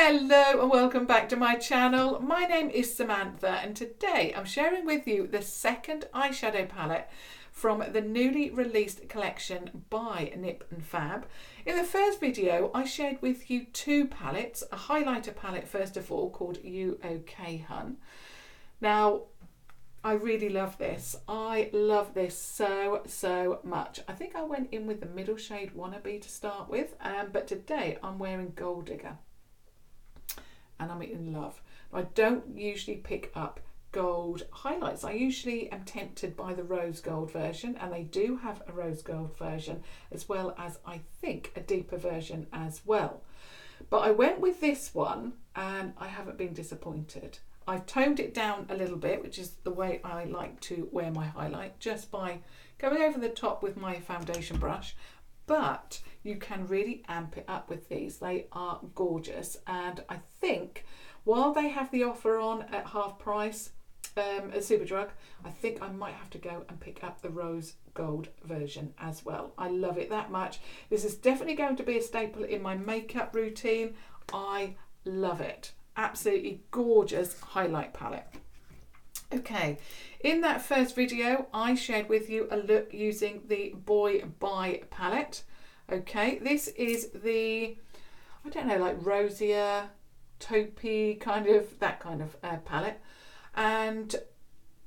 Hello and welcome back to my channel. My name is Samantha and today I'm sharing with you the second eyeshadow palette from the newly released collection by Nip Fab. In the first video I shared with you two palettes, a highlighter palette first of all called You OK Hun. Now I really love this. I love this so much. I think I went in with the middle shade Wannabe to start with, but today I'm wearing Gold Digger and I'm in love. I don't usually pick up gold highlights. I usually am tempted by the rose gold version, and they do have a rose gold version as well as I think a deeper version as well. But I went with this one and I haven't been disappointed. I've toned it down a little bit, which is the way I like to wear my highlight, just by going over the top with my foundation brush. But you can really amp it up with these. They are gorgeous, and I think while they have the offer on at half price at Superdrug, I think I might have to go and pick up the rose gold version as well. I love it that much. This is definitely going to be a staple in my makeup routine. I love it. Absolutely gorgeous highlight palette. Okay, in that first video I shared with you a look using the Boy Bye palette. Okay, this is the, I don't know, like rosier, taupey kind of, that kind of palette, and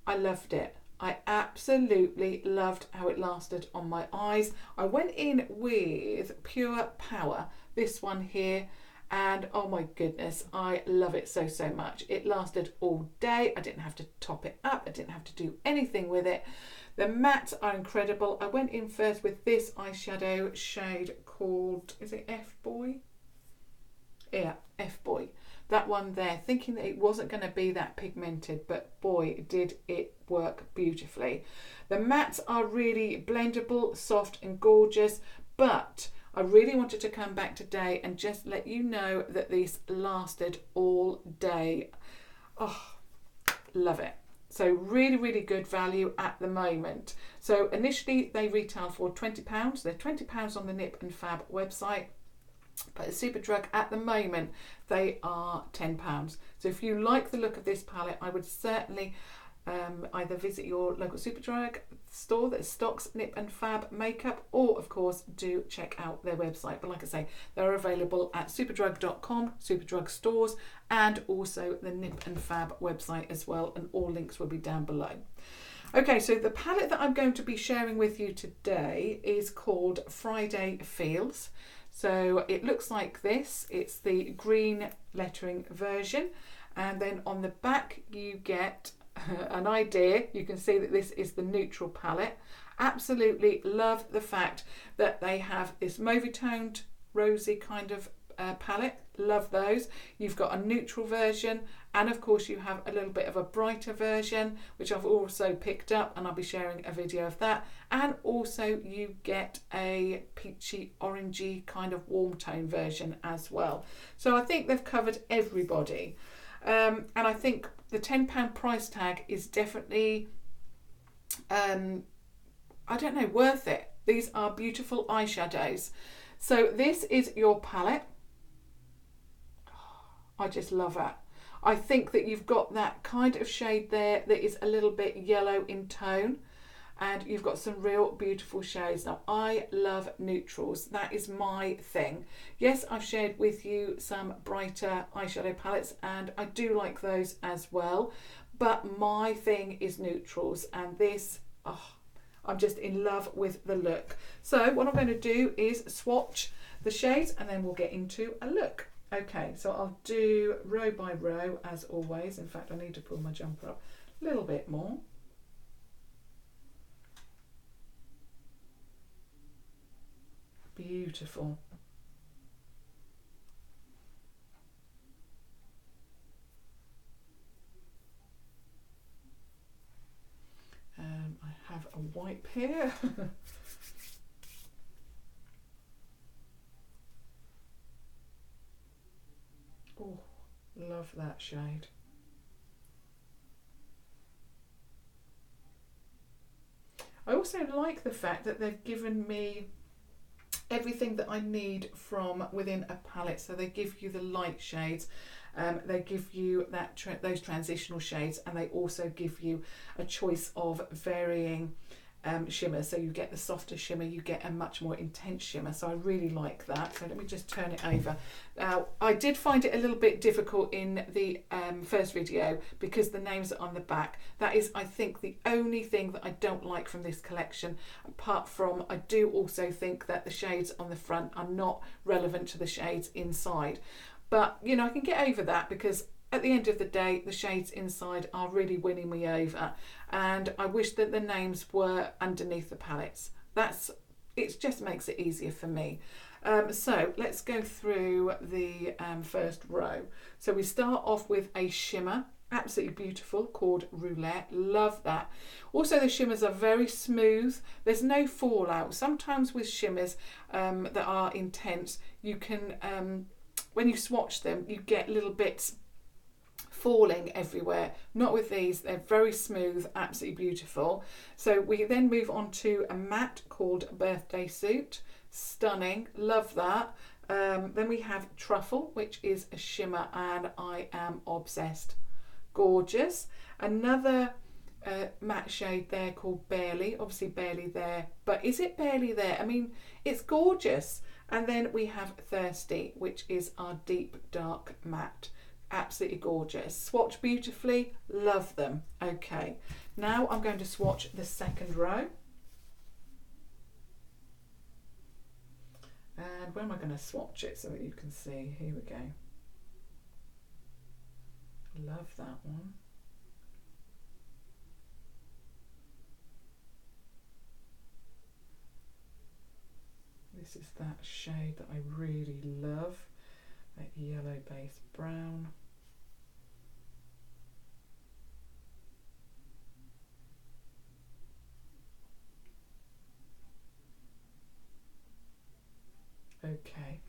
I loved it. I absolutely loved how it lasted on my eyes. I went in with Pure Power, this one here, and oh my goodness, I love it so much. It lasted all day. I didn't have to top it up. I didn't have to do anything with it. The mattes are incredible. I went in first with this eyeshadow shade called, is it F-Boy? Yeah, F-Boy. That one there, thinking that it wasn't going to be that pigmented, but boy, did it work beautifully. The mattes are really blendable, soft and gorgeous, but I really wanted to come back today and just let you know that this lasted all day. Oh, love it. So really good value at the moment. So initially they retail for £20. They're £20 on the Nip Fab website. But at Superdrug at the moment they are £10. So if you like the look of this palette, I would certainly either visit your local Superdrug store that stocks Nip Fab makeup, or of course do check out their website. But like I say, they're available at superdrug.com, Superdrug stores, and also the Nip Fab website as well, and all links will be down below. Okay, so the palette that I'm going to be sharing with you today is called Friday Feels. So it looks like this. It's the green lettering version, and then on the back you get an idea. You can see that this is the neutral palette. Absolutely love the fact that they have this mauvey toned rosy kind of palette. Love those. You've got a neutral version, and of course you have a little bit of a brighter version, which I've also picked up, and I'll be sharing a video of that. And also you get a peachy orangey kind of warm tone version as well. So I think they've covered everybody. And I think the £10 price tag is definitely, I don't know, worth it. These are beautiful eyeshadows. So this is your palette. I just love it. I think that you've got that kind of shade there that is a little bit yellow in tone, and you've got some real beautiful shades. Now I love neutrals, that is my thing. Yes, I've shared with you some brighter eyeshadow palettes and I do like those as well, but my thing is neutrals, and this, oh, I'm just in love with the look. So what I'm going to do is swatch the shades and then we'll get into a look. Okay, so I'll do row by row as always. In fact, I need to pull my jumper up a little bit more. Beautiful. I have a wipe here. Oh, love that shade. I also like the fact that they've given me everything that I need from within a palette. So they give you the light shades, they give you that those transitional shades, and they also give you a choice of varying shimmers. So you get the softer shimmer, you get a much more intense shimmer. So I really like that. So let me just turn it over. Now, I did find it a little bit difficult in the first video because the names are on the back. That is, I think, the only thing that I don't like from this collection. Apart from, I do also think that the shades on the front are not relevant to the shades inside. But, you know, I can get over that because at the end of the day, the shades inside are really winning me over, and I wish that the names were underneath the palettes. It just makes it easier for me. So let's go through the first row. So we start off with a shimmer, absolutely beautiful, called Roulette. Love that. Also, the shimmers are very smooth. There's no fallout. Sometimes with shimmers that are intense, you can, when you swatch them, you get little bits falling everywhere. Not with these. They're very smooth, absolutely beautiful. So we then move on to a matte called Birthday Suit. Stunning, love that. Then we have Truffle, which is a shimmer, and I am obsessed. Gorgeous. Another matte shade there called Barely. Obviously Barely there, but is it Barely there? I mean, it's gorgeous. And then we have Thirsty, which is our deep dark matte. Absolutely gorgeous. Swatch beautifully, love them. Okay, now I'm going to swatch the second row. And where am I going to swatch it so that you can see? Here we go. Love that one. This is that shade that I really love, that yellow base brown. Okay,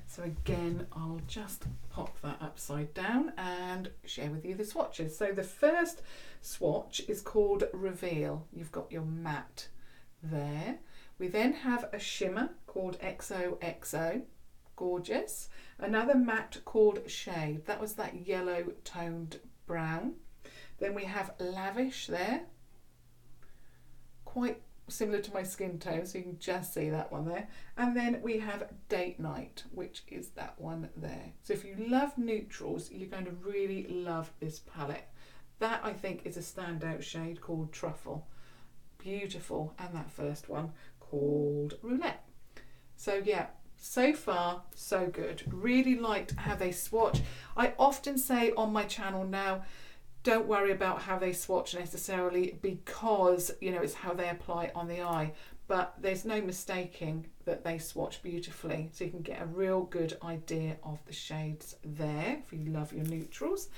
so again, I'll just pop that upside down and share with you the swatches. So the first swatch is called Reveal. You've got your matte there. We then have a shimmer called XOXO, gorgeous. Another matte called Shade, that was that yellow toned brown. Then we have Lavish there, quite similar to my skin tone, so you can just see that one there. And then we have Date Night, which is that one there. So if you love neutrals, you're going to really love this palette. That, I think, is a standout shade called Truffle. Beautiful. And that first one called Roulette. So yeah, so far so good. Really liked how they swatch. I often say on my channel now, don't worry about how they swatch necessarily, because you know it's how they apply on the eye, but there's no mistaking that they swatch beautifully, so you can get a real good idea of the shades there if you love your neutrals.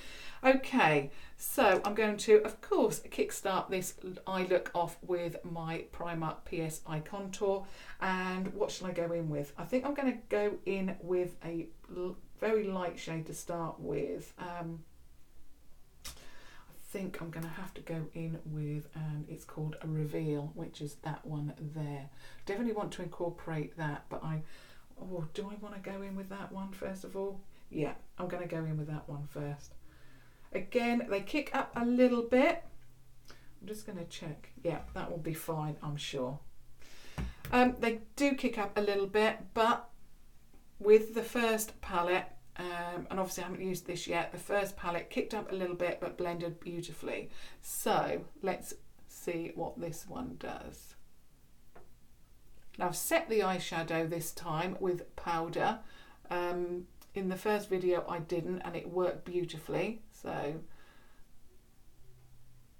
Okay, so I'm going to, of course, kickstart this eye look off with my Primark PS Eye Contour. And what shall I go in with? I think I'm going to go in with a very light shade to start with. I think I'm going to have to go in with, it's called a Reveal, which is that one there. Definitely want to incorporate that, but do I want to go in with that one first of all? Yeah, I'm going to go in with that one first. Again, they kick up a little bit. I'm just going to check. Yeah, that will be fine, I'm sure. They do kick up a little bit, but with the first palette, and obviously I haven't used this yet, the first palette kicked up a little bit but blended beautifully. So let's see what this one does. Now I've set the eyeshadow this time with powder. In the first video I didn't, and it worked beautifully, so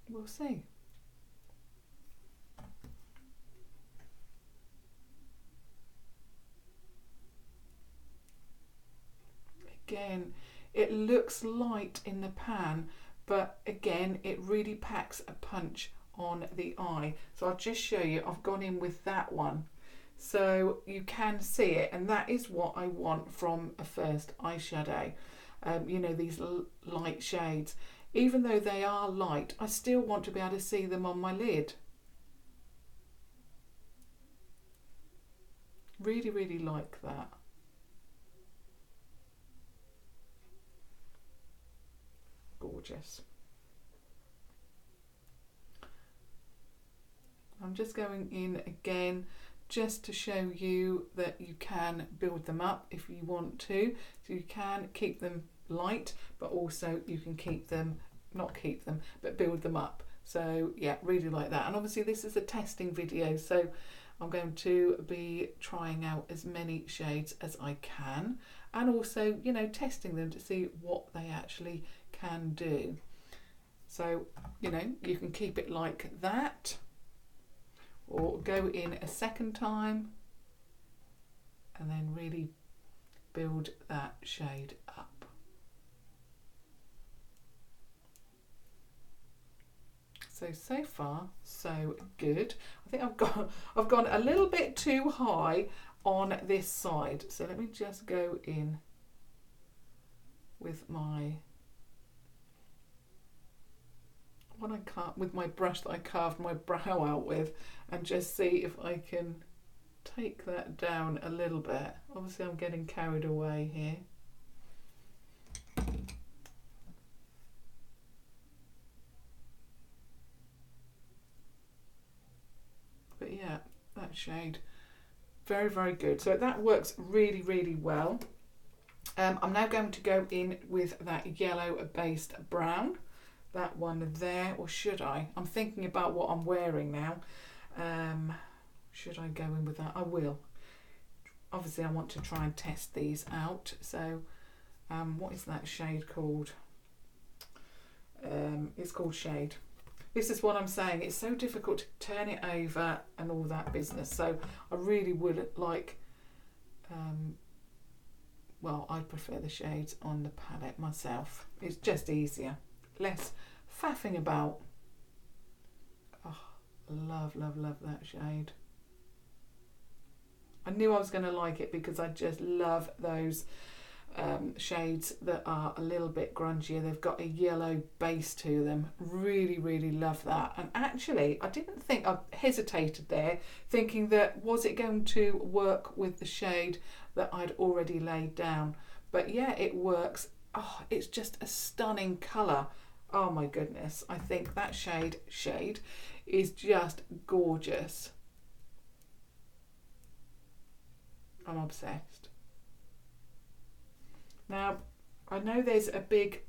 we'll see. Again, it looks light in the pan, but again it really packs a punch on the eye. So I'll just show you, I've gone in with that one so you can see it, and that is what I want from a first eyeshadow. You know, these light shades, even though they are light, I still want to be able to see them on my lid. Really, really like that. Gorgeous. I'm just going in again just to show you that you can build them up if you want to. So you can keep them light, but also you can keep them, not keep them, but build them up. So yeah, really like that. And obviously this is a testing video, so I'm going to be trying out as many shades as I can, and also, you know, testing them to see what they actually can do. So, you know, you can keep it like that, or go in a second time and then really build that shade up. So far so good. I think I've gone a little bit too high on this side, so let me just go in with my with my brush that I carved my brow out with, and just see if I can take that down a little bit. Obviously I'm getting carried away here. But yeah, that shade, very, very good. So that works really, really well. I'm now going to go in with that yellow based brown, that one there, or should I? I'm thinking about what I'm wearing now. Should I go in with that? I will. Obviously I want to try and test these out. So what is that shade called? It's called Shade. This is what I'm saying, it's so difficult to turn it over and all that business. So I really would like, well, I prefer the shades on the palette myself. It's just easier, less faffing about. Oh, love, love, love that shade. I knew I was going to like it because I just love those shades that are a little bit grungier. They've got a yellow base to them. Really, really love that. And actually, I didn't think, I hesitated there, thinking that was it going to work with the shade that I'd already laid down. But yeah, it works. Oh, it's just a stunning colour. Oh my goodness. I think that shade is just gorgeous. I'm obsessed. Now, I know there's a big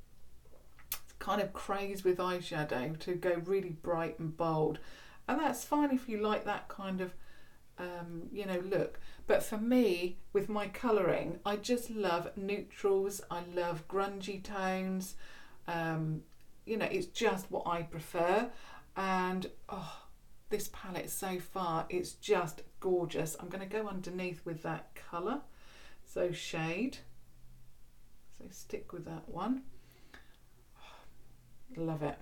kind of craze with eyeshadow to go really bright and bold, and that's fine if you like that kind of you know, look. But for me, with my colouring, I just love neutrals. I love grungy tones. You know, it's just what I prefer. And oh, this palette so far, it's just gorgeous. I'm going to go underneath with that colour, so Shade. So stick with that one. Love it.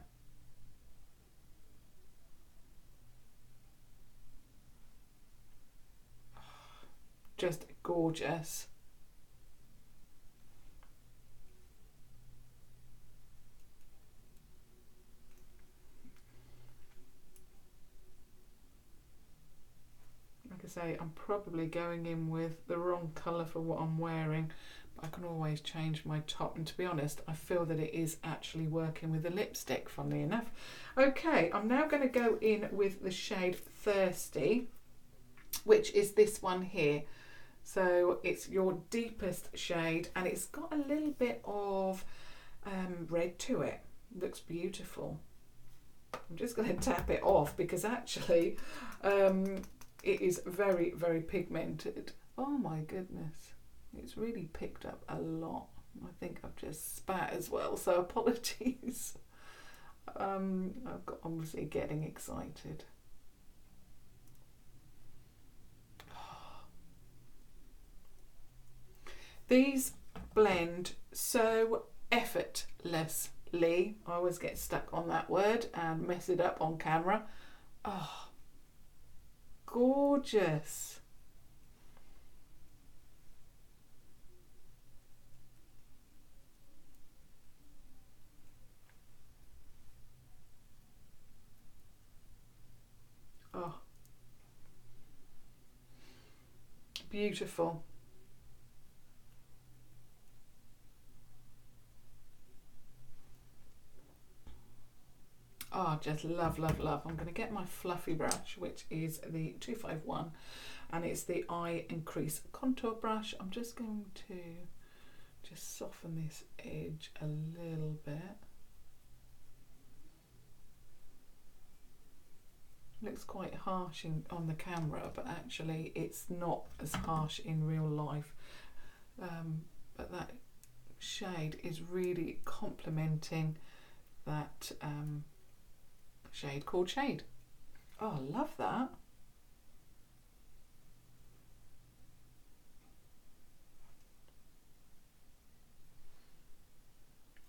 Just gorgeous. Like I say, I'm probably going in with the wrong colour for what I'm wearing. I can always change my top, and to be honest, I feel that it is actually working with the lipstick, funnily enough. Okay, I'm now going to go in with the shade Thirsty, which is this one here. So it's your deepest shade, and it's got a little bit of red to it. Looks beautiful. I'm just going to tap it off because actually it is very, very pigmented. Oh my goodness. It's really picked up a lot. I think I've just spat as well, so apologies. I've got obviously getting excited. These blend so effortlessly. I always get stuck on that word and mess it up on camera. Oh, gorgeous. beautiful. Oh, just love, love, love. I'm going to get my fluffy brush, which is the 251, and it's the Eye and Crease Contour Brush. I'm just going to just soften this edge a little bit. Looks quite harsh on the camera, but actually it's not as harsh in real life. But that shade is really complementing that shade called Shade. Oh, I love that.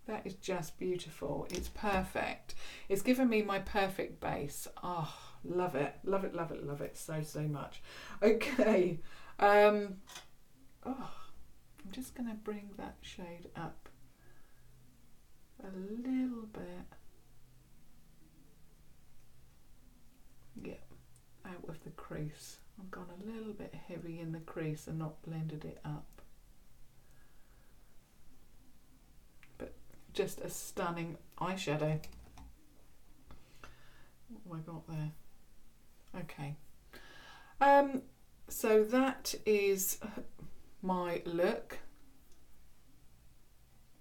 That is just beautiful. It's perfect. It's given me my perfect base. Oh, love it. Love it, love it, love it so, so much. Okay. I'm just going to bring that shade up a little bit. Yep, out of the crease. I've gone a little bit heavy in the crease and not blended it up. But just a stunning eyeshadow. What have I got there? Okay. So that is my look.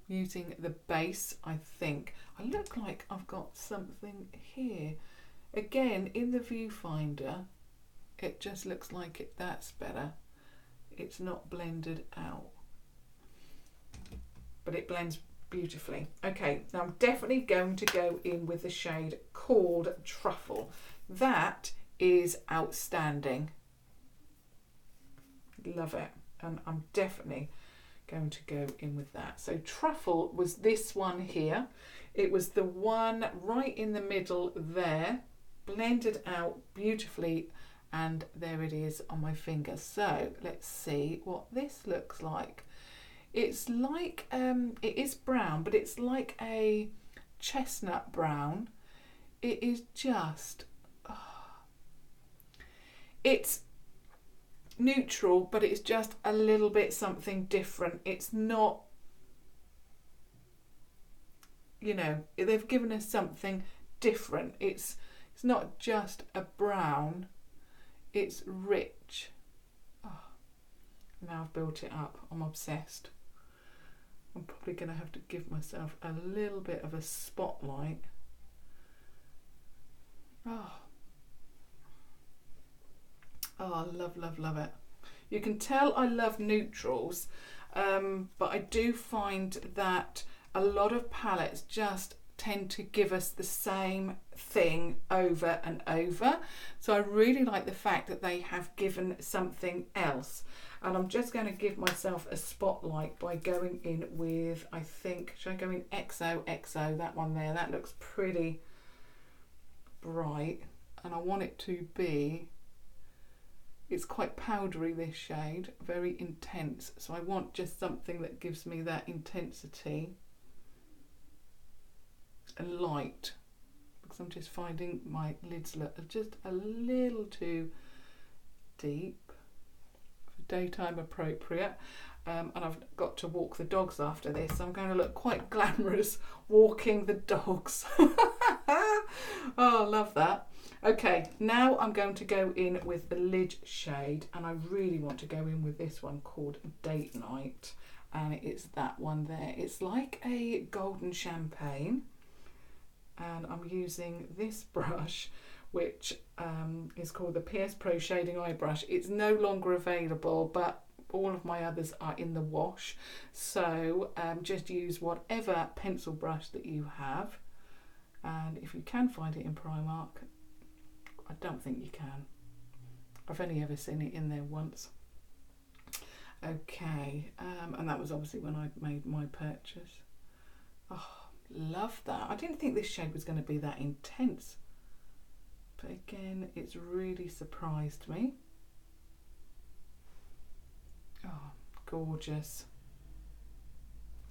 Using the base, I think. I look like I've got something here. Again, in the viewfinder, it just looks like that's better. It's not blended out, but it blends beautifully. Okay, now I'm definitely going to go in with the shade called Truffle. That is outstanding. Love it, and I'm definitely going to go in with that. So Truffle was this one here. It was the one right in the middle there, blended out beautifully, and there it is on my finger. So let's see what this looks like. It's like it is brown, but it's like a chestnut brown. It is just it's neutral, but it's just a little bit something different. It's not, you know, they've given us something different. It's not just a brown, it's rich. Oh, now I've built it up. I'm obsessed. I'm probably going to have to give myself a little bit of a spotlight. Oh, love, love, love it. You can tell I love neutrals, but I do find that a lot of palettes just tend to give us the same thing over and over. So I really like the fact that they have given something else. And I'm just going to give myself a spotlight by going in with, I think, should I go in XOXO, that one there? That looks pretty bright. And I want it to be, it's quite powdery, this shade, very intense. So I want just something that gives me that intensity and light, because I'm just finding my lids look just a little too deep for daytime appropriate. And I've got to walk the dogs after this, so I'm going to look quite glamorous walking the dogs. Oh, love that. Okay, now I'm going to go in with the lid shade, and I really want to go in with this one called Date Night, and it's that one there. It's like a golden champagne, and I'm using this brush, which is called the PS Pro Shading Eye Brush. It's no longer available, but all of my others are in the wash, so just use whatever pencil brush that you have, and if you can find it in Primark, I don't think you can. I've only ever seen it in there once. Okay, and that was obviously when I made my purchase. Oh, love that. I didn't think this shade was going to be that intense, but again, it's really surprised me. Oh, gorgeous.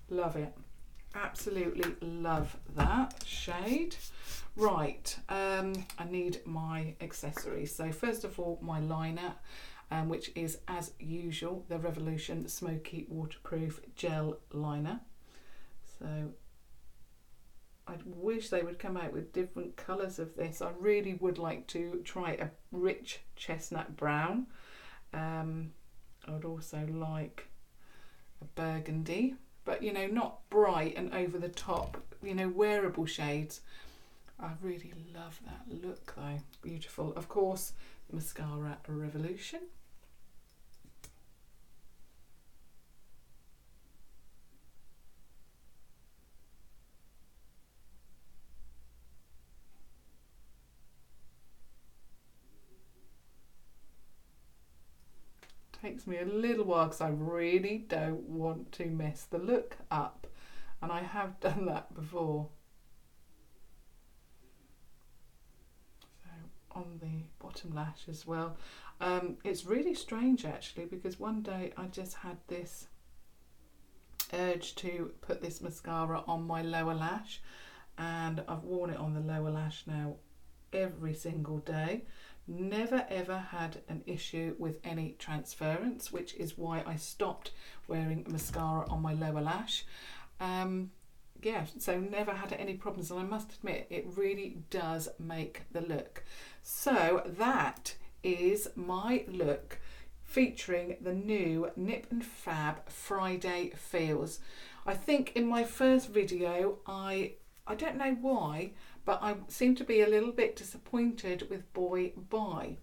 Love it. Absolutely love that shade. Right, I need my accessories. So first of all, my liner, which is, as usual, the Revolution Smoky Waterproof Gel Liner. So I wish they would come out with different colours of this. I really would like to try a rich chestnut brown. I would also like a burgundy, but you know, not bright and over the top, you know, wearable shades. I really love that look though. Beautiful. Of course, Mascara Revolution. Takes me a little while because I really don't want to mess the look up, and I have done that before. So on the bottom lash as well. It's really strange actually, because one day I just had this urge to put this mascara on my lower lash, and I've worn it on the lower lash now every single day. Never ever had an issue with any transference, which is why I stopped wearing mascara on my lower lash. Yeah, so never had any problems, and I must admit it really does make the look. So that is my look featuring the new Nip Fab Friday Feels. I think in my first video I don't know why, but I seem to be a little bit disappointed with Boy Bye.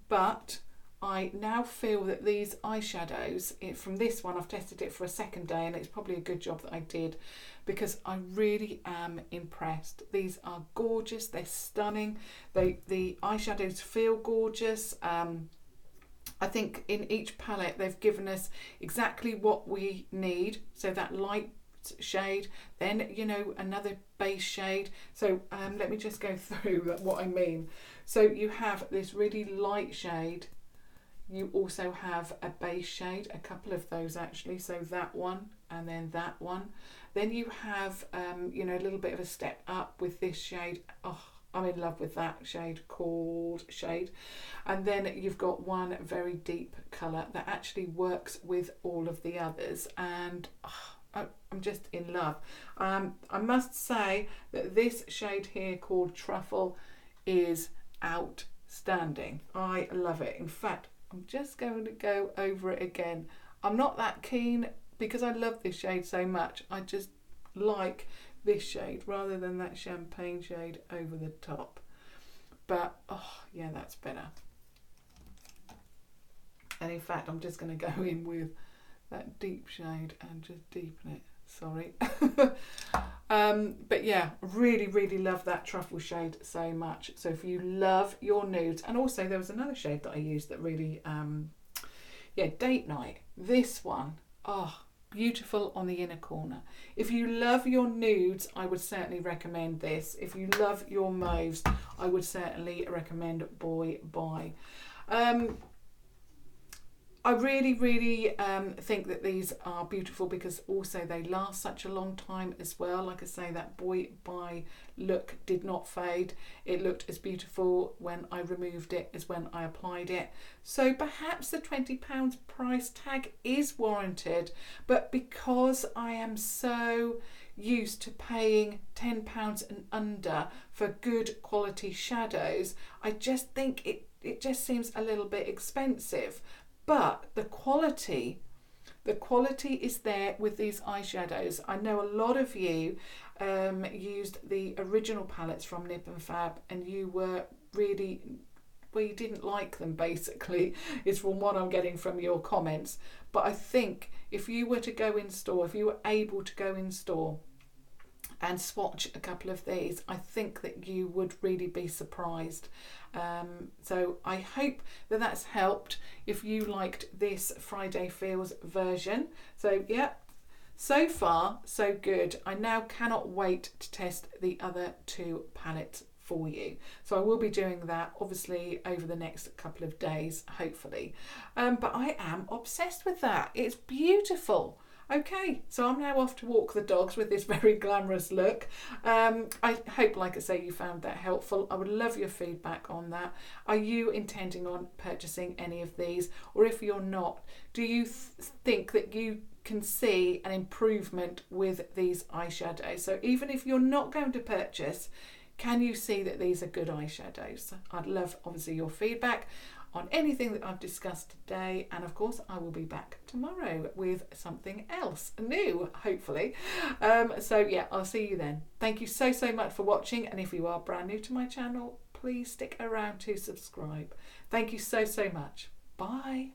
But I now feel that these eyeshadows, from this one, I've tested it for a second day, and it's probably a good job that I did, because I really am impressed. These are gorgeous, they're stunning, the eyeshadows feel gorgeous. I think in each palette they've given us exactly what we need, so that light shade, then you know, another base shade. So let me just go through what I mean. So you have this really light shade, you also have a base shade, a couple of those actually, so that one and then that one. Then you have you know, a little bit of a step up with this shade. Oh, I'm in love with that shade called Shade. And then you've got one very deep colour that actually works with all of the others, and I'm just in love. I must say that this shade here called Truffle is outstanding. I love it. In fact, I'm just going to go over it again. I'm not that keen because I love this shade so much. I just like this shade rather than that champagne shade over the top. But oh yeah, that's better. And in fact, I'm just going to go in with that deep shade and just deepen it. Sorry. But yeah, really love that Truffle shade so much. So if you love your nudes, and also there was another shade that I used that really yeah, Date Night, this one, oh, beautiful on the inner corner. If you love your nudes, I would certainly recommend this. If you love your mauves, I would certainly recommend Boy Bye. I really think that these are beautiful because also they last such a long time as well. Like I say, that Boy Bye look did not fade. It looked as beautiful when I removed it as when I applied it. So perhaps the £20 price tag is warranted, but because I am so used to paying £10 and under for good quality shadows, I just think it just seems a little bit expensive. But the quality is there with these eyeshadows. I know a lot of you used the original palettes from Nip Fab, and you were really, well, you didn't like them basically, is from what I'm getting from your comments. But I think if you were to go in store, if you were able to go in store and swatch a couple of these, I think that you would really be surprised. So I hope that that's helped if you liked this Friday Feels version. So yeah, so far so good. I now cannot wait to test the other two palettes for you. So I will be doing that obviously over the next couple of days, hopefully. But I am obsessed with that. It's beautiful. Okay, so I'm now off to walk the dogs with this very glamorous look. I hope, like I say, you found that helpful. I would love your feedback on that. Are you intending on purchasing any of these? Or if you're not, do you think that you can see an improvement with these eyeshadows? So even if you're not going to purchase, can you see that these are good eyeshadows? I'd love, obviously, your feedback on anything that I've discussed today, and of course I will be back tomorrow with something else new, hopefully. So yeah, I'll see you then. Thank you so much for watching, and if you are brand new to my channel, please stick around to subscribe. Thank you so much. Bye.